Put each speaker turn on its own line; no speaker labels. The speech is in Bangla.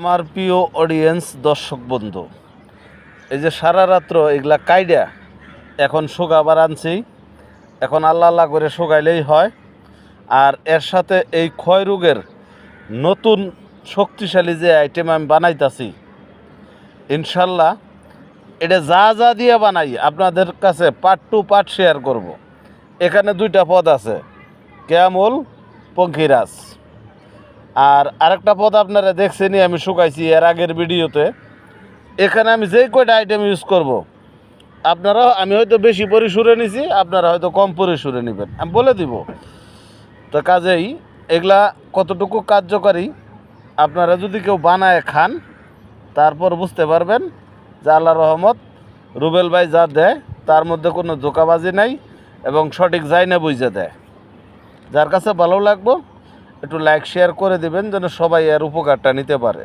আমার প্রিয় অডিয়েন্স দর্শক বন্ধু, এই যে সারা রাত্র এগুলা কাইডা এখন শুকাবার আনছি। এখন আল্লাহ আল্লাহ করে শুকাইলেই হয়। আর এর সাথে এই ক্ষয় রোগের নতুন শক্তিশালী যে আইটেম আমি বানাইতাছি, ইনশাল্লাহ এটা যা যা দিয়ে বানাই আপনাদের কাছে পার্ট টু পার্ট শেয়ার করব। এখানে দুইটা পদ আছে, ক্যামল, পঙ্খিরাজ। আর আরেকটা পদ আপনারা দেখছেনই, আমি শুকাইছি এর আগের ভিডিওতে। এখানে আমি যেই কয়টা আইটেম ইউজ করব, আপনারা, আমি হয়তো বেশি পরিসরে নিছি, আপনারা হয়তো কম পরিসরে নেবেন, আমি বলে দিব। তো কাজেই এগুলা কতটুকু কার্যকারী আপনারা যদি কেউ বানায় খান, তারপর বুঝতে পারবেন যে আল্লাহ রহমত রুবেল ভাই যা দেয় তার মধ্যে কোনো ধোঁকাবাজি নাই এবং সঠিক যাই না বুঝে দেয়। যার কাছে ভালো লাগবো একটু লাইক শেয়ার করে দিবেন যেন সবাই এর উপকারটা নিতে পারে।